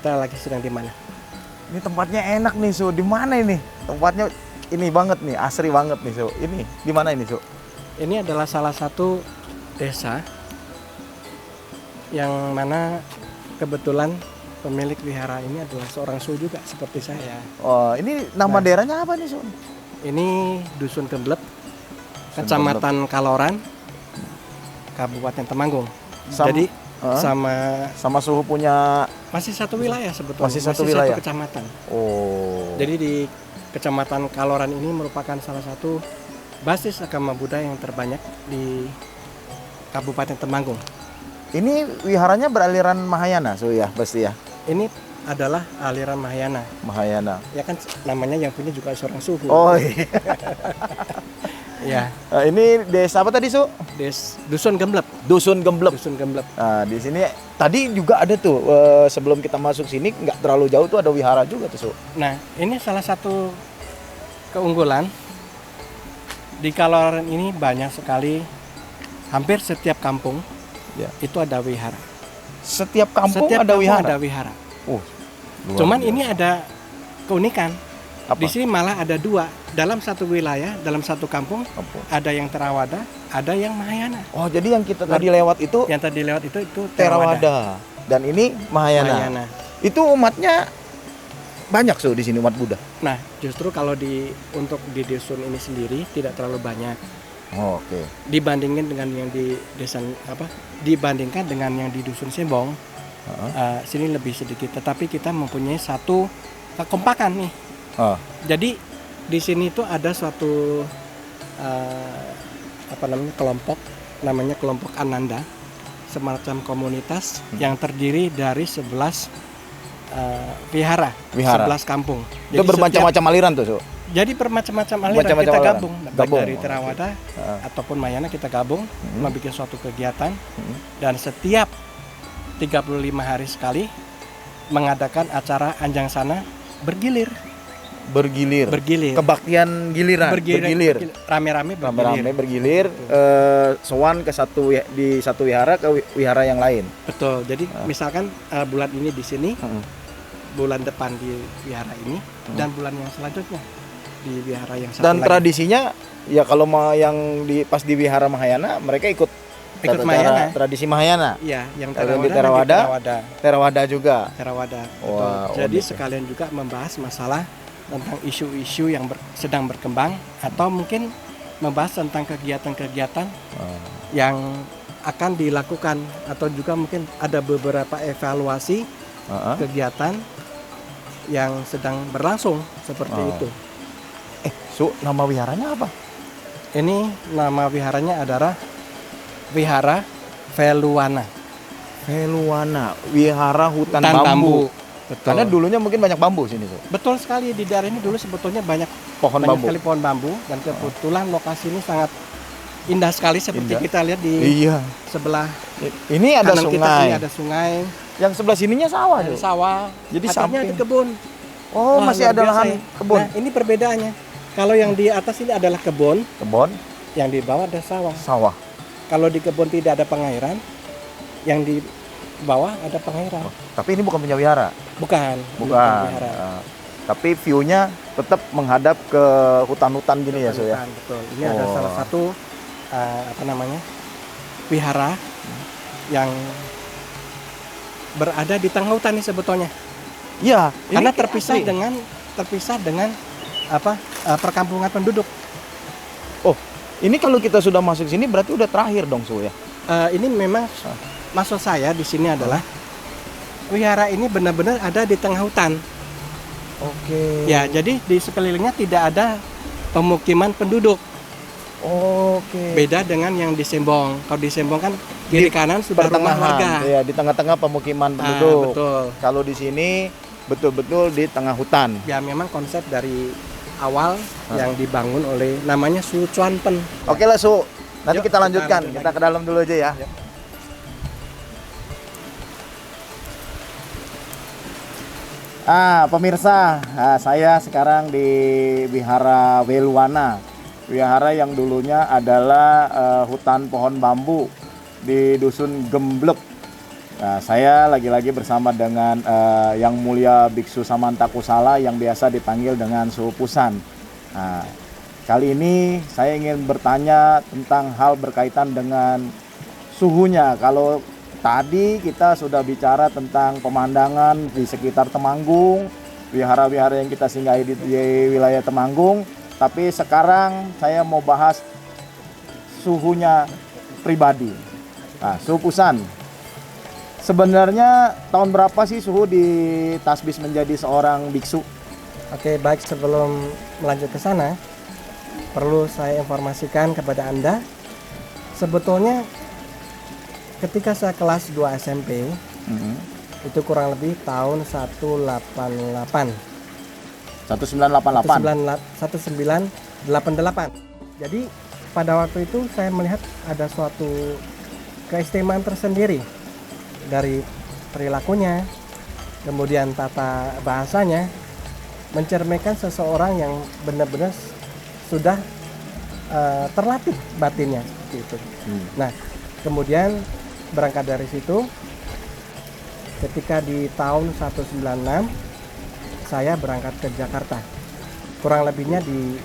kita lagi sedang di mana. Ini tempatnya enak nih, Su. Di mana ini? Tempatnya ini banget nih, asri banget nih, Su. Ini di mana ini, Su? Ini adalah salah satu desa yang mana kebetulan pemilik wihara ini adalah seorang Su juga seperti saya. Oh, ini nama daerahnya apa nih, Su? Ini Dusun Gembleb, Kecamatan Kaloran, Kabupaten Temanggung. Jadi sama Suhu punya masih satu wilayah sebetulnya. Masih satu wilayah. Satu kecamatan. Oh. Jadi di Kecamatan Kaloran ini merupakan salah satu basis agama Buddha yang terbanyak di Kabupaten Temanggung. Ini wiharanya beraliran Mahayana, Su ya, pasti ya. Ini adalah aliran Mahayana. Mahayana. Ya kan namanya yang punya juga seorang suhu. Oh iya. Ya. Ini desa apa tadi, Su? Dusun Gembleb. Dusun Gembleb. Dusun Gembleb. Nah, di sini tadi juga ada tuh sebelum kita masuk sini nggak terlalu jauh tuh ada wihara juga tuh, Su. Nah, ini salah satu keunggulan di Kaloran ini banyak sekali, hampir setiap kampung Ya. itu ada wihara. Setiap kampung Setiap ada kampung wihara. ada wihara. Luar Cuman biasa. ini ada keunikan. Apa? Di sini malah ada dua dalam satu wilayah, dalam satu kampung. Ada yang Theravada, ada yang Mahayana. Oh, jadi yang kita tadi lewat itu Yang tadi lewat itu Theravada. Theravada. Dan ini Mahayana. Mahayana. Itu umatnya banyak, Su, di sini umat Buddha. Nah, justru kalau untuk di dusun ini sendiri tidak terlalu banyak. Oh, oke. Dibandingkan dengan yang di desa dibandingkan dengan yang di dusun Sembong, sini lebih sedikit. Tetapi kita mempunyai satu kekompakan nih. Jadi di sini tuh ada suatu kelompok, namanya kelompok Ananda, semacam komunitas yang terdiri dari 11 wihara, 11 kampung. Itu bermacam-macam aliran tuh, Su. Jadi bermacam-macam aliran Macam-macam kita aliran. gabung, baik dari Oh, Theravada ataupun Mahayana kita gabung, membuat suatu kegiatan dan setiap 35 hari sekali mengadakan acara Anjang Sana bergilir. Kebaktian giliran. Bergilir. Rame-rame bergilir. Sowan ke di satu wihara ke wihara yang lain. Betul. Jadi misalkan bulan ini di sini, bulan depan di wihara ini, dan bulan yang selanjutnya di wihara yang satu Dan lagi. tradisinya ya kalau yang pas di wihara Mahayana mereka ikut Mahayana. Tradisi Mahayana. Iya, yang Kalau di Theravada. Theravada juga. Theravada. Wah, Jadi unik. sekalian juga membahas masalah tentang isu-isu yang sedang berkembang atau mungkin membahas tentang kegiatan-kegiatan yang akan dilakukan atau juga mungkin ada beberapa evaluasi kegiatan yang sedang berlangsung seperti itu. Su, nama wiharanya apa? Ini nama wiharanya adalah Wihara Veluwana. Veluwana, wihara hutan Hutan bambu. Betul. Karena dulunya mungkin banyak bambu sini, Su. Betul sekali, di daerah ini dulu sebetulnya banyak Pohon bambu. sekali pohon bambu dan kebetulan lokasi ini sangat indah sekali seperti Indah. kita lihat di Iya. sebelah Ini ada kanan kita sungai. ini ada sungai, Yang sebelah sininya sawah, ada Su. sawah, Jadi atasnya samping. ada kebun. Oh, Wah, masih luar ada biasa lahan ya. kebun. Nah, ini perbedaannya. Kalau yang di atas ini adalah kebun, Kebun, yang di bawah ada sawah. sawah. Kalau di kebun tidak ada pengairan, yang di bawah ada pengairan. Tapi ini bukan punya wihara. Bukan wihara. Tapi view-nya tetap menghadap ke hutan-hutan gini ya, Su ya. Bukan, betul. Ini ada salah satu wihara yang berada di tengah hutan nih sebetulnya. Iya, Karena terpisah dengan perkampungan penduduk. Oh, ini kalau kita sudah masuk sini berarti udah terakhir dong, Su ya. Ini memang maksud saya di sini adalah wihara ini benar-benar ada di tengah hutan. Oke. Ya, jadi di sekelilingnya tidak ada pemukiman penduduk. Oke. Beda dengan yang di Sembong. Kalau di Sembong kan kiri kanan sudah rumah warga. Ya, di tengah-tengah pemukiman penduduk. Betul. Kalau di sini betul-betul di tengah hutan. Ya memang konsep dari awal yang dibangun oleh namanya Su Chuan Pen. Oke lah, Su. Nanti Yuk, kita lanjutkan. Kita ke dalam dulu aja ya. Yuk. Pemirsa, saya sekarang di Wihara Veluwana. Wihara yang dulunya adalah hutan pohon bambu di Dusun Gembleb, Nah, saya lagi-lagi bersama dengan Yang Mulia Biksu Samantakusala yang biasa dipanggil dengan Suhu Pusan. Nah, kali ini saya ingin bertanya tentang hal berkaitan dengan suhunya. Kalau tadi kita sudah bicara tentang pemandangan di sekitar Temanggung, wihara-wihara yang kita singgahi di wilayah Temanggung, tapi sekarang saya mau bahas suhunya pribadi. Nah, Suhu Pusan, sebenarnya tahun berapa sih suhu di tasbih menjadi seorang biksu? Oke, baik, sebelum melanjut ke sana, perlu saya informasikan kepada Anda, sebetulnya ketika saya kelas 2 SMP, itu kurang lebih tahun 188. 1988. 1988. Jadi pada waktu itu saya melihat ada suatu keistimewaan tersendiri dari perilakunya, kemudian tata bahasanya, mencerminkan seseorang yang benar-benar sudah terlatih batinnya seperti itu. Nah, kemudian berangkat dari situ, ketika di tahun 196 saya berangkat ke Jakarta, kurang lebihnya di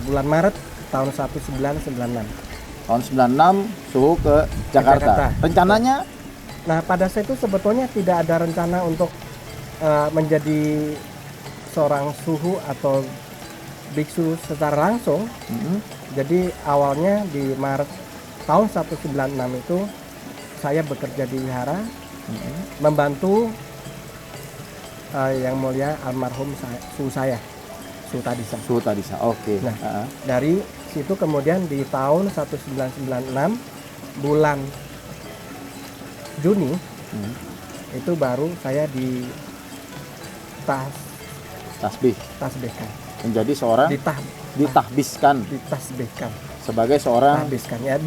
bulan Maret tahun 1996. Tahun 96 suhu ke Jakarta. Rencananya? Nah, pada saat itu sebetulnya tidak ada rencana untuk menjadi seorang suhu atau biksu secara langsung. Jadi awalnya di Maret tahun 196 itu saya bekerja di wihara, membantu Yang Mulia almarhum suhu saya, Suhu Tadisa. Suhu Tadisa, oke. Nah, dari situ kemudian di tahun 1996 bulan Juni itu baru saya tasbihkan. Menjadi seorang ditahbiskan sebagai seorang tahbiskan ya,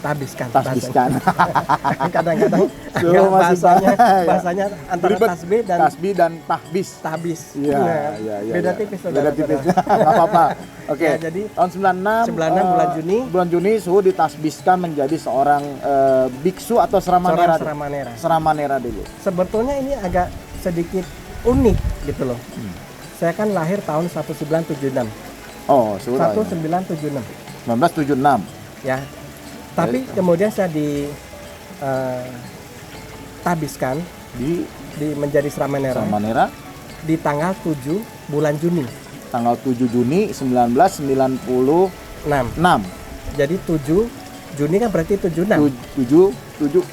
tahbiskan. Kadang-kadang bahasanya antara tasbih dan tahbis. Iya. Beda tipis. Beda tipis. Enggak apa-apa. Oke. Ya, jadi tahun 96 bulan Juni suhu ditasbiskan menjadi seorang biksu atau seramanera. Seramanera dulu. Sebetulnya ini agak sedikit unik gitu loh. Saya kan lahir tahun 1976. Oh, suhu 1976. 1976. Ya. Tapi kemudian saya tabiskan di menjadi seramanera di tanggal 7 bulan Juni. Tanggal 7 Juni 1996. Jadi 7 Juni kan berarti 76. 7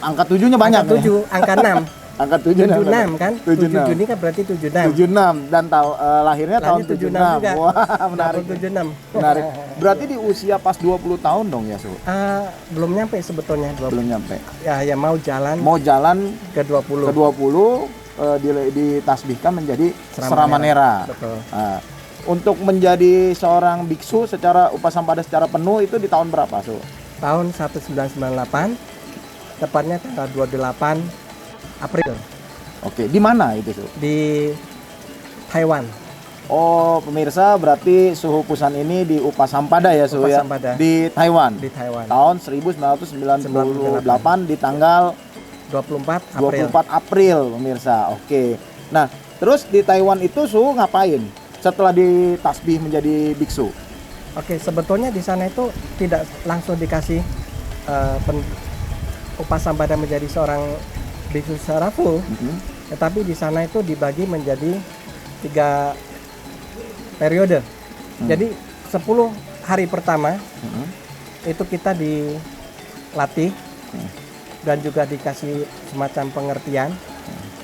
angka 7-nya banyak. Angka 7, angka 6. Angka 76 kan? 7 Juni kan berarti 76. 76 dan lahirnya tahun 76. Wah, menarik. 76. Menarik. Berarti di usia pas 20 tahun dong ya, Su? Belum nyampe sebetulnya 20. Belum nyampe. Ya mau jalan ke 20. Ditasbihkan menjadi seramanera. Betul. Untuk menjadi seorang biksu secara upasampada secara penuh itu di tahun berapa, Su? Tahun 1998, tepatnya tanggal 28 April. Oke, di mana itu, Su? Di Taiwan. Oh, pemirsa, berarti Suhu Pusan ini di Upasampada ya, Su ya? Di Taiwan. Di Taiwan. Tahun 1998 di tanggal 24 April, pemirsa. Oke. Nah, terus di Taiwan itu Suhu ngapain setelah ditasbih menjadi biksu? Oke, sebetulnya di sana itu tidak langsung dikasih Upasampada menjadi seorang biksu secara full, tetapi di sana itu dibagi menjadi 3 periode. Jadi 10 hari pertama itu kita dilatih dan juga dikasih semacam pengertian,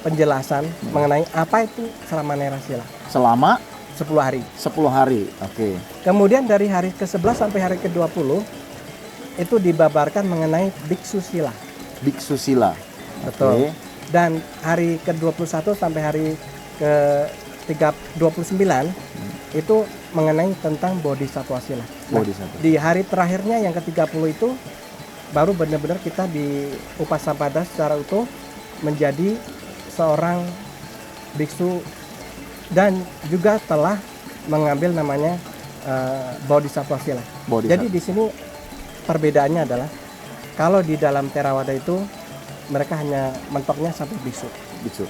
penjelasan mengenai apa itu seramanera sila. Selama 10 hari. 10 hari. Oke. Kemudian dari hari ke-11 sampai hari ke-20 itu dibabarkan mengenai biksu sila. Biksu sila. Betul. Okay. Dan hari ke-21 sampai hari ke-29 itu mengenai tentang bodhisattva sila. Nah, di hari terakhirnya yang ke-30 itu baru benar-benar kita di Upasampada secara utuh menjadi seorang biksu dan juga telah mengambil namanya bodhisattva sila. Jadi di sini perbedaannya adalah kalau di dalam Theravada itu mereka hanya mentoknya sampai biksu. Biksu.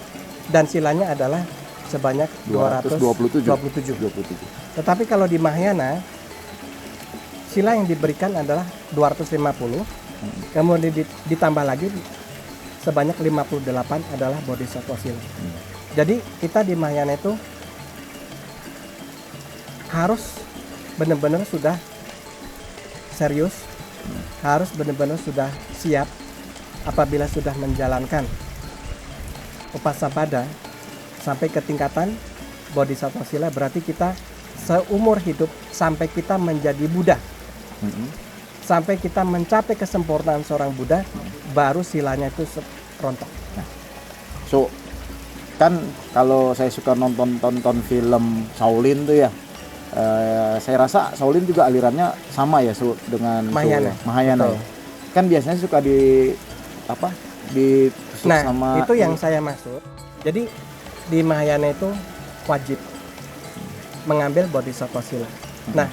Dan silanya adalah sebanyak 227. 27. Tetapi kalau di Mahayana, sila yang diberikan adalah 250. Kemudian ditambah lagi sebanyak 58 adalah bodhisattva sila. Jadi kita di Mahayana itu harus benar-benar sudah serius, harus benar-benar sudah siap apabila sudah menjalankan Upasapada sampai ke tingkatan bodhisattva sila, berarti kita seumur hidup sampai kita menjadi Buddha. Sampai kita mencapai kesempurnaan seorang Buddha, baru silanya itu rontok. So, kan kalau saya suka nonton film Shaolin tuh ya, saya rasa Shaolin juga alirannya sama ya dengan Mahayana. Mahayana ya. Kan biasanya suka ditusuk sama. Itu yang saya maksud. Jadi di Mahayana itu wajib mengambil bodhisattva sila. Nah,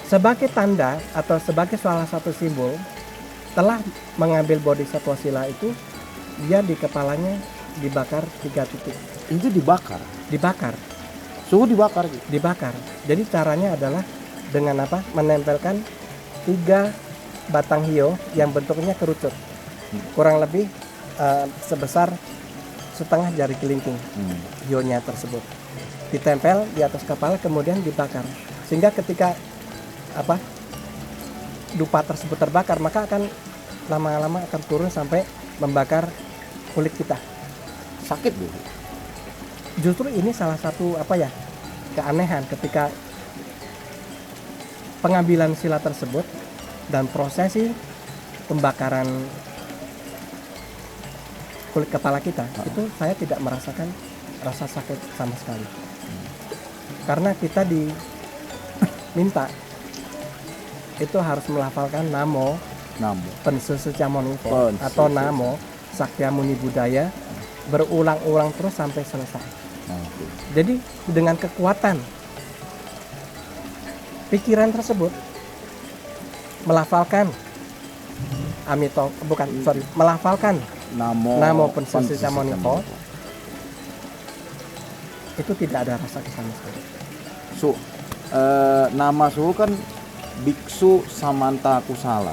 sebagai tanda atau sebagai salah satu simbol telah mengambil bodhisattva sila itu, dia di kepalanya dibakar 3 titik. Itu dibakar. Suhu dibakar gitu. Dibakar. Jadi caranya adalah dengan apa? Menempelkan 3 batang hio yang bentuknya kerucut. Kurang lebih sebesar setengah jari kelingking hionya tersebut. Ditempel di atas kepala kemudian dibakar. Sehingga ketika dupa tersebut terbakar, maka akan lama-lama akan turun sampai membakar kulit kita. Sakit gitu. Justru ini salah satu keanehan ketika pengambilan sila tersebut dan prosesi pembakaran kulit kepala kita, itu saya tidak merasakan rasa sakit sama sekali. Karena kita diminta itu harus melafalkan Namo Pensusuca Monifo atau Namo Sakyamuni Buddhaya berulang-ulang terus sampai selesai. Jadi dengan kekuatan pikiran tersebut melafalkan melafalkan Namo Pensusuca Monifo, itu tidak ada rasa sama sekali. So, nama suhu kan Biksu Samanta Kusala.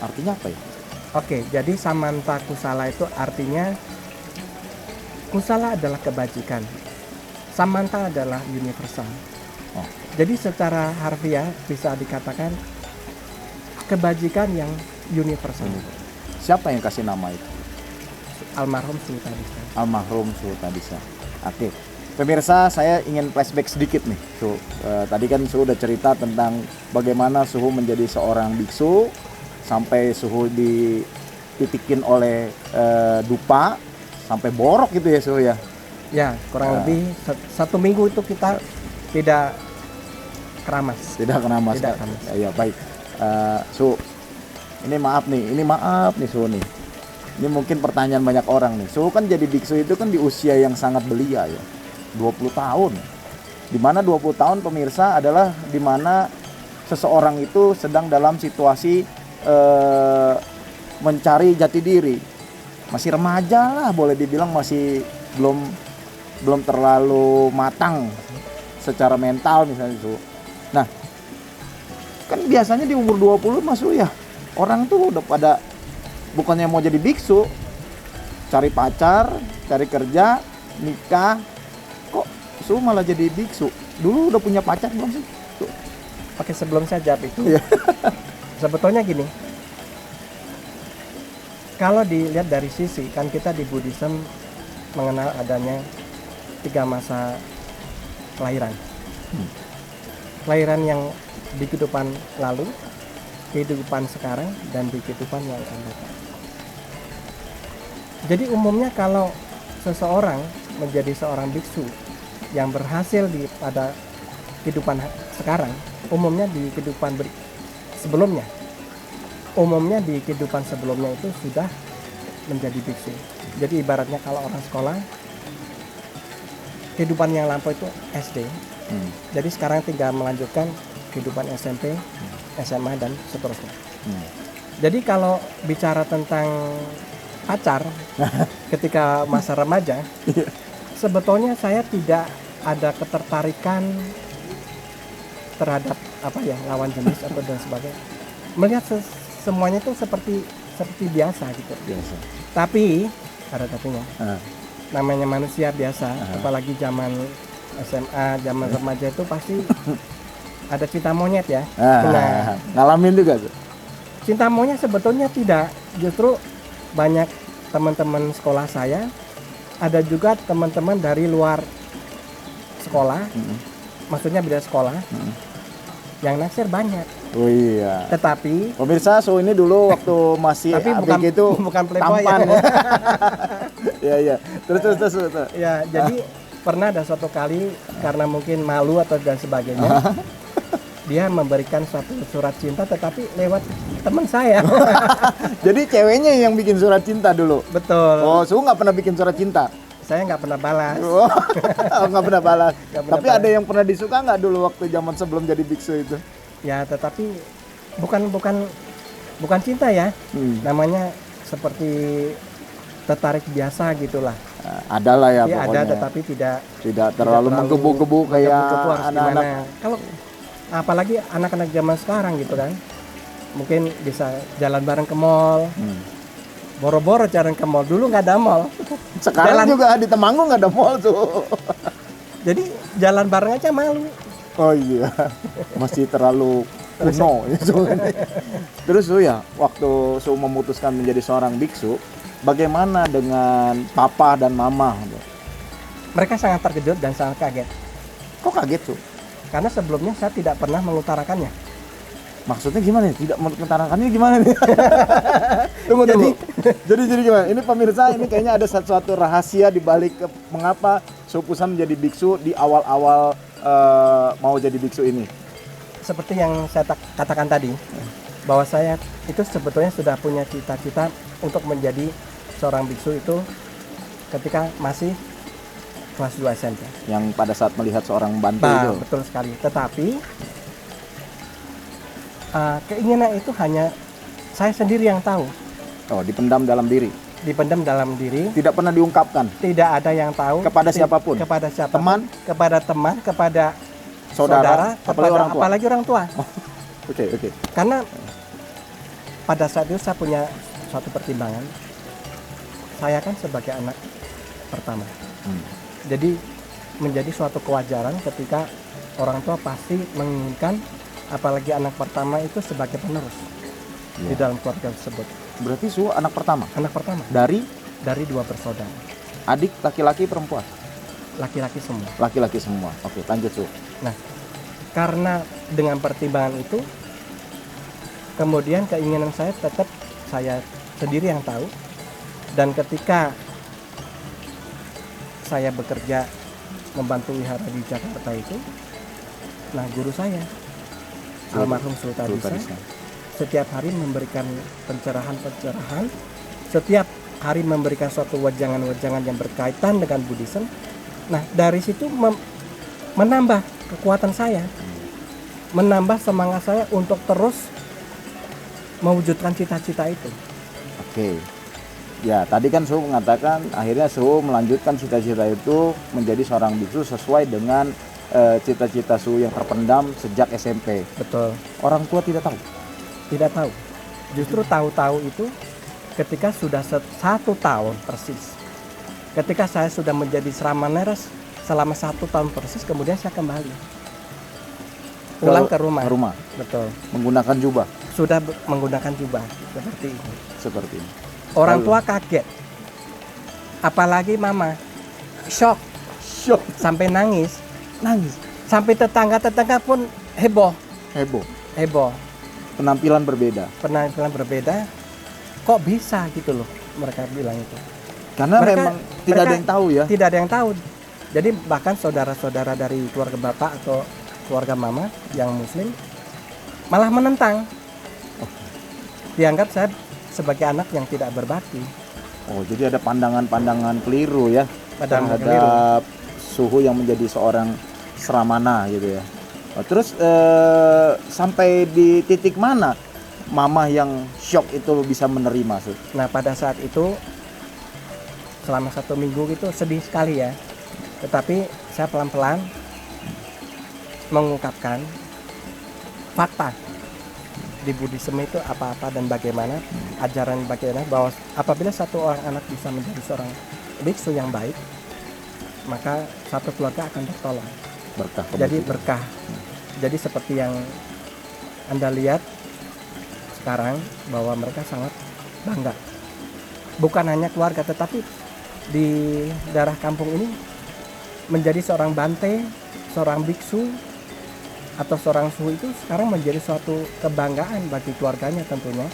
Artinya apa ya? Oke, jadi Samanta Kusala itu artinya Kusala adalah kebajikan, Samanta adalah universal. Jadi secara harfiah bisa dikatakan kebajikan yang universal. Siapa yang kasih nama itu? Almarhum Sultanisa. Almarhum Sultanisa. Oke. Pemirsa, saya ingin flashback sedikit nih. Tadi kan Suhu udah cerita tentang bagaimana Suhu menjadi seorang biksu sampai Suhu dititikin oleh dupa sampai borok gitu ya Suhu ya. Ya, kurang lebih 1 minggu itu kita tidak keramas. Tidak keramas. Ya, baik. Suhu, ini maaf nih Suhu nih. Ini mungkin pertanyaan banyak orang nih. Suhu kan jadi biksu itu kan di usia yang sangat belia ya. 20 tahun. Dimana 20 tahun pemirsa adalah dimana seseorang itu sedang dalam situasi mencari jati diri. Masih remaja lah, boleh dibilang masih belum terlalu matang secara mental misalnya itu. Nah, kan biasanya di umur 20 masuk ya, orang tuh udah pada bukannya mau jadi biksu, cari pacar, cari kerja, nikah. Kok Suhu malah jadi biksu? Dulu udah punya pacar belum sih? Oke, sebelum saya jawab itu, sebetulnya gini, kalau dilihat dari sisi, kan kita di Buddhism mengenal adanya 3 masa kelahiran. Kelahiran yang di kehidupan lalu, kehidupan sekarang, dan di kehidupan yang akan datang. Jadi umumnya kalau seseorang menjadi seorang biksu yang berhasil pada kehidupan sekarang, umumnya di kehidupan sebelumnya itu sudah menjadi biksu. Jadi ibaratnya kalau orang sekolah, kehidupan yang lampau itu SD. Jadi sekarang tinggal melanjutkan kehidupan SMP, SMA dan seterusnya. Jadi kalau bicara tentang pacar ketika masa remaja, sebetulnya saya tidak ada ketertarikan terhadap lawan jenis atau dan sebagainya. Melihat semuanya itu seperti biasa gitu. Biasa. Tapi ada tapinya. Namanya manusia biasa, apalagi zaman SMA, zaman remaja itu pasti ada cinta monyet ya. Nah, ngalamin juga tuh. cinta monyet sebetulnya tidak, justru banyak teman-teman sekolah saya, ada juga teman-teman dari luar sekolah, maksudnya beda sekolah, yang naksir banyak. Oh iya. Tetapi Pemirsa, so ini dulu waktu masih tapi ABG itu bukan playboy tampan. ya. Iya. Terus. Ya, jadi pernah ada suatu kali karena mungkin malu atau dan sebagainya, dia memberikan suatu surat cinta tetapi lewat teman saya. Jadi ceweknya yang bikin surat cinta dulu. Betul. Oh, Su nggak pernah bikin surat cinta. Saya nggak pernah balas. Oh, nggak pernah balas. Nggak pernah Tapi balas. ada yang pernah disuka nggak dulu waktu zaman sebelum jadi biksu itu? Ya, tetapi bukan cinta ya. Namanya seperti tertarik biasa gitulah. Ada lah ya Iya, pokoknya. ada tetapi Tidak terlalu menggebu-gebu kayak menggebu-gebu harus anak-anak. gimana. Kalau apalagi anak-anak zaman sekarang gitu kan. Mungkin bisa jalan bareng ke mall. Boro-boro jalan ke mall. Dulu nggak ada mall. Sekarang Jalan- juga di Temanggung nggak ada mall tuh. Jadi jalan bareng aja malu. Oh iya, masih terlalu kuno. Terus Su ya, waktu Su memutuskan menjadi seorang biksu, bagaimana dengan papa dan mama? Mereka sangat terkejut dan sangat kaget. Kok kaget Su? Karena sebelumnya saya tidak pernah mengutarakannya. Maksudnya gimana nih? Tidak mengutarakannya gimana nih? Tunggu. Jadi gimana? Ini pemirsa, ini kayaknya ada sesuatu rahasia di balik mengapa Su Pusan menjadi biksu di awal-awal mau jadi biksu ini. Seperti yang saya katakan tadi, bahwa saya itu sebetulnya sudah punya cita-cita untuk menjadi seorang biksu itu ketika masih kelas 2 SMP. Yang pada saat melihat seorang bantu itu. Betul sekali. Tetapi keinginan itu hanya saya sendiri yang tahu. Oh, dipendam dalam diri. Dipendam dalam diri. Tidak pernah diungkapkan Tidak ada yang tahu. kepada siapapun. Kepada siapapun. Teman? Kepada teman, kepada Saudara, apalagi orang tua. Oke. Karena pada saat itu saya punya suatu pertimbangan. Saya kan sebagai anak pertama. Jadi menjadi suatu kewajaran ketika orang tua pasti menginginkan apalagi anak pertama itu sebagai penerus di dalam keluarga tersebut. Berarti Su anak pertama? Anak pertama Dari dari 2 bersaudara. adik laki-laki perempuan? Laki-laki semua. Laki-laki semua. Oke, lanjut Su. Nah, karena dengan pertimbangan itu, kemudian keinginan saya tetap saya sendiri yang tahu. Dan ketika saya bekerja membantu wihara di Jakarta itu, nah guru saya, almarhum Sultan Isa, setiap hari memberikan pencerahan-pencerahan, setiap hari memberikan suatu wejangan-wejangan yang berkaitan dengan Buddhism. Nah, dari situ menambah kekuatan saya, menambah semangat saya untuk terus mewujudkan cita-cita itu. Oke. Ya, tadi kan Su mengatakan akhirnya Su melanjutkan cita-cita itu menjadi seorang biksu sesuai dengan cita-cita Su yang terpendam sejak SMP. Betul. Orang tua tidak tahu. Tidak tahu. Justru tahu-tahu itu ketika sudah 1 tahun persis. Ketika saya sudah menjadi Sramaneres selama 1 tahun persis, kemudian saya kembali pulang ke rumah. Ke rumah. Betul. Menggunakan jubah Sudah menggunakan jubah seperti itu. seperti ini. Orang Lalu? tua kaget. Apalagi mama. Shock Syok. sampai nangis. Nangis. Sampai tetangga-tetangga pun heboh. Heboh. Penampilan berbeda. Penampilan berbeda. Kok bisa gitu loh mereka bilang itu. Karena Mereka- memang tidak ada mereka yang tahu ya. Tidak ada yang tahu. Jadi bahkan saudara-saudara dari keluarga bapak atau keluarga mama yang muslim malah menentang. Dianggap saya sebagai anak yang tidak berbakti. Oh, jadi ada pandangan-pandangan keliru ya Pandangan terhadap suhu yang menjadi seorang Sramana gitu ya. Oh, terus sampai di titik mana mama yang shock itu bisa menerima Su? Nah, pada saat itu selama 1 minggu itu sedih sekali ya. Tetapi saya pelan-pelan mengungkapkan fakta di Buddhisme itu apa-apa dan bagaimana, ajaran bagaimana, bahwa apabila satu orang anak bisa menjadi seorang biksu yang baik, maka satu keluarga akan tertolong. Berkah. Jadi berkah. Jadi seperti yang Anda lihat sekarang, bahwa mereka sangat bangga. Bukan hanya keluarga, tetapi di daerah kampung ini menjadi seorang bante, seorang biksu atau seorang suhu itu sekarang menjadi suatu kebanggaan bagi keluarganya tentunya,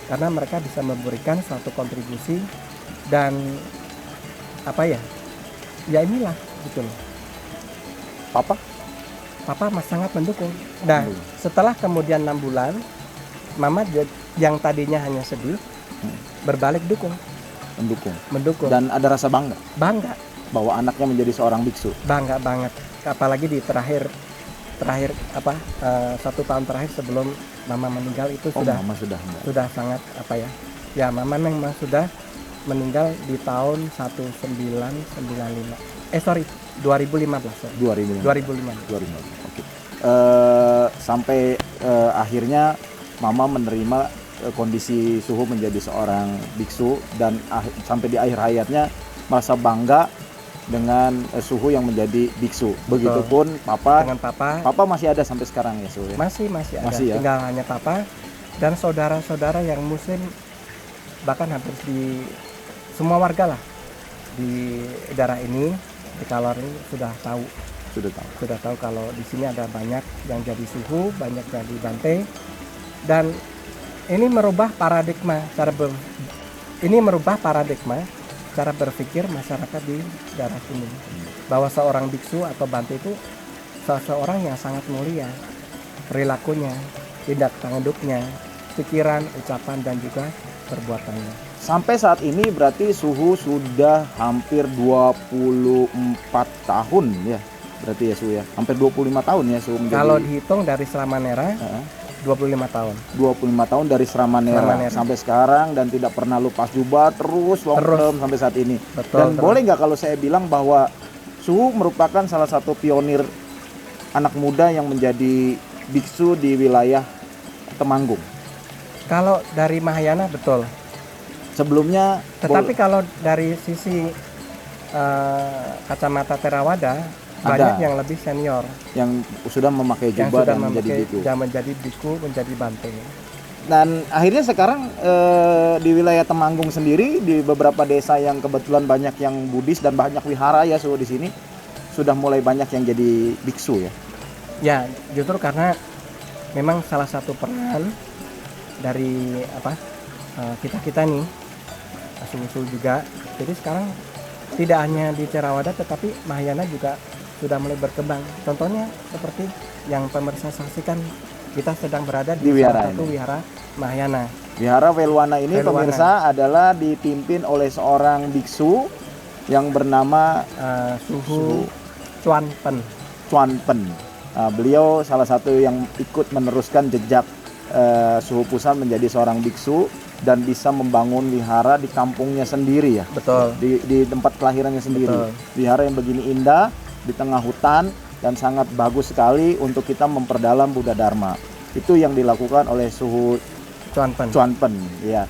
karena mereka bisa memberikan suatu kontribusi dan apa ya inilah gitu loh. Papa sangat mendukung. Nah, setelah kemudian 6 bulan, Mama yang tadinya hanya sedih berbalik mendukung Dan ada rasa bangga bahwa anaknya menjadi seorang biksu. Bangga banget, apalagi di terakhir 1 tahun terakhir sebelum Mama meninggal itu Mama sudah sangat Mama memang sudah meninggal di tahun 2015. 2015. Oke. Sampai akhirnya Mama menerima kondisi Suhu menjadi seorang biksu, dan sampai di akhir hayatnya merasa bangga dengan Suhu yang menjadi biksu. Begitupun Papa. Dengan Papa masih ada sampai sekarang ya, Suhu ya? Masih ada. Ya? Tinggal hanya Papa dan saudara-saudara yang muslim, bahkan hampir di semua warga lah di daerah ini, di Kalor ini sudah tahu kalau di sini ada banyak yang jadi Suhu, banyak jadi bante, dan ini merubah paradigma cara berpikir masyarakat di daerah sini, bahwa seorang biksu atau bante itu seseorang yang sangat mulia, perilakunya, tindak tanduknya, pikiran, ucapan, dan juga perbuatannya. Sampai saat ini berarti Suhu sudah hampir 24 tahun ya, berarti ya Suhu ya, hampir 25 tahun ya Suhu menjadi. Kalau dihitung dari Sramanera 25 tahun. 25 tahun dari Sramanera sampai sekarang, dan tidak pernah lepas jubah, terus long term sampai saat ini. Betul, dan boleh nggak kalau saya bilang bahwa Suhu merupakan salah satu pionir anak muda yang menjadi biksu di wilayah Temanggung? Kalau dari Mahayana betul. Sebelumnya. Tetapi kalau dari sisi kacamata Theravada, banyak yang lebih senior, yang sudah memakai jubah dan menjadi biku, menjadi bante. Dan akhirnya sekarang di wilayah Temanggung sendiri, di beberapa desa yang kebetulan banyak yang Buddhis dan banyak wihara ya Suhu di sini, sudah mulai banyak yang jadi biksu ya. Ya, justru karena memang salah satu peran dari kita nih, Suhu juga. Jadi sekarang tidak hanya di Theravada, tetapi Mahayana juga sudah mulai berkembang. Contohnya seperti yang pemirsa saksikan, kita sedang berada di salah satu wihara Mahayana. Wihara Velwana ini pemirsa adalah dipimpin oleh seorang biksu yang bernama Suhu Chuanpen. Beliau salah satu yang ikut meneruskan jejak Suhu Pusan menjadi seorang biksu dan bisa membangun wihara di kampungnya sendiri ya. Betul. Di tempat kelahirannya sendiri. Betul. Wihara yang begini indah di tengah hutan dan sangat bagus sekali untuk kita memperdalam Buddha Dharma. Itu yang dilakukan oleh Suhu Chuanpen ya.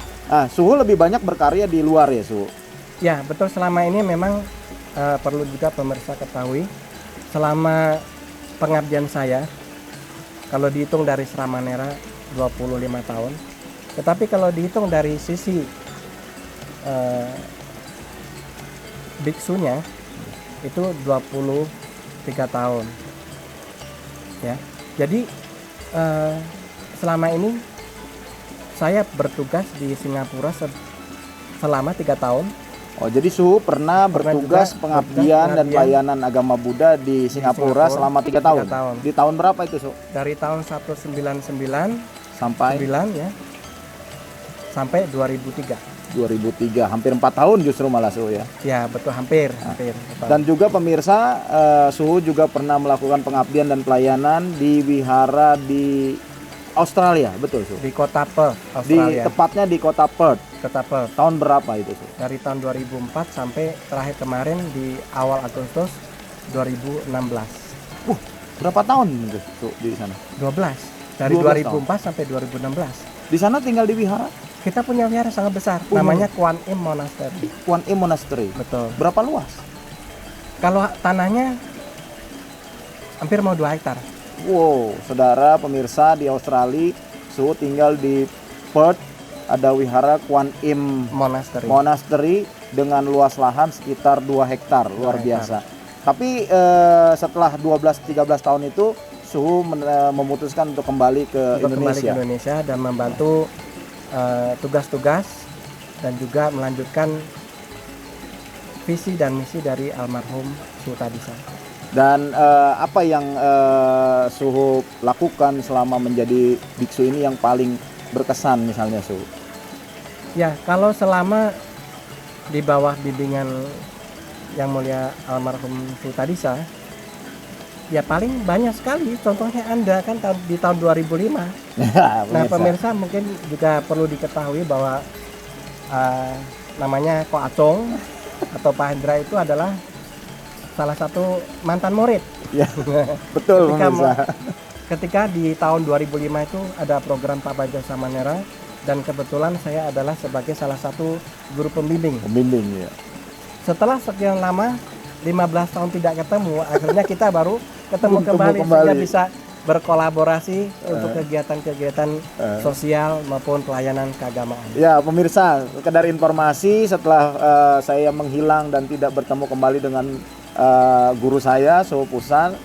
Suhu lebih banyak berkarya di luar ya Suhu. Ya, betul. Selama ini memang perlu juga pemirsa ketahui, selama pengabdian saya, kalau dihitung dari Sramanera 25 tahun, tetapi kalau dihitung dari sisi biksunya itu 23 tahun ya. Jadi selama ini saya bertugas di Singapura selama 3 tahun. Oh, jadi Suhu pernah bertugas pengabdian dan pelayanan agama Buddha di Singapura selama 3 tahun. Di tahun berapa itu, Suhu? Dari tahun 199 sampai 9 ya, sampai 2003. Hampir 4 tahun justru malah Suhu ya. Ya betul, hampir. Dan juga pemirsa, Suhu juga pernah melakukan pengabdian dan pelayanan di wihara di Australia, betul Su. di kota Perth, Di Australia. tepatnya di kota Perth. Kota Perth. Tahun berapa itu Su? Dari tahun 2004 sampai terakhir kemarin di awal Agustus 2016. Berapa tahun itu Su di sana? 12. Dari 12 2004 sampai 2016. Di sana tinggal di wihara Kita punya wihara sangat besar, Oh, namanya Kuan Im Monastery. Kuan Im Monastery. Betul. Berapa luas? Kalau tanahnya hampir mau 2 hektar. Wow, saudara pemirsa di Australia, Su tinggal di Perth, ada wihara Kuan Im Monastery. Monastery dengan luas lahan sekitar 2 hektar, luar 2 hektar. biasa. Tapi setelah 12-13 tahun itu, Suhu memutuskan untuk kembali ke Untuk kembali ke Indonesia. Indonesia dan membantu tugas-tugas dan juga melanjutkan visi dan misi dari almarhum Sutadisa. Dan apa yang Suhu lakukan selama menjadi biksu ini yang paling berkesan misalnya Suhu? Ya, kalau selama di bawah bimbingan yang mulia almarhum Sutadisa, ya paling banyak sekali. Contohnya Anda kan di tahun 2005. Nah, pemirsa mungkin juga perlu diketahui bahwa namanya Ko Acong atau Pak Hendra itu adalah salah satu mantan murid. Ya, betul Ketika pemirsa. Ketika di tahun 2005 itu ada program Pak Baja Samanera dan kebetulan saya adalah sebagai salah satu guru pembimbing. Pembimbing ya. Setelah sekian lama 15 tahun tidak ketemu, akhirnya kita baru ketemu kembali kembali. sehingga bisa berkolaborasi untuk kegiatan-kegiatan sosial maupun pelayanan keagamaan. Ya pemirsa, sekedar informasi setelah saya menghilang dan tidak bertemu kembali dengan guru saya Suhu Pusan,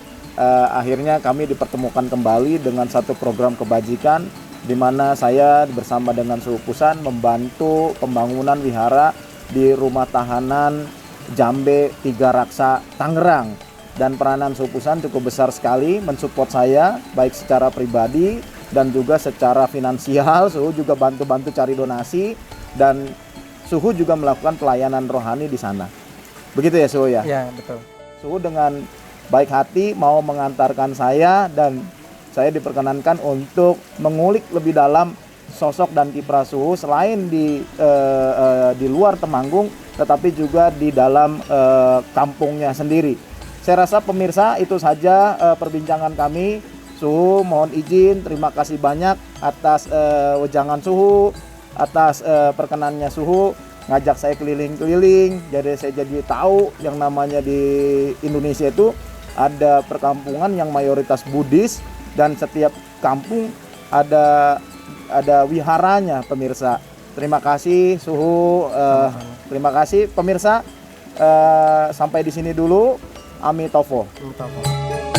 akhirnya kami dipertemukan kembali dengan satu program kebajikan di mana saya bersama dengan Suhu Pusan membantu pembangunan wihara di rumah tahanan Jambe Tiga Raksa Tangerang. Dan peranan Suhu Pusan cukup besar sekali mensupport saya baik secara pribadi dan juga secara finansial. Suhu juga bantu-bantu cari donasi dan Suhu juga melakukan pelayanan rohani di sana. Begitu ya Suhu ya? Ya, betul. Suhu dengan baik hati mau mengantarkan saya dan saya diperkenankan untuk mengulik lebih dalam sosok dan kiprah Suhu selain di luar Temanggung tetapi juga di dalam kampungnya sendiri. Saya rasa pemirsa itu saja perbincangan kami. Suhu mohon izin, terima kasih banyak atas wejangan Suhu, atas perkenannya Suhu ngajak saya keliling-keliling. Jadi saya jadi tahu yang namanya di Indonesia itu ada perkampungan yang mayoritas Buddhis dan setiap kampung ada wiharanya pemirsa. Terima kasih Suhu, terima kasih pemirsa. Sampai di sini dulu. Amitofo. Amitofo.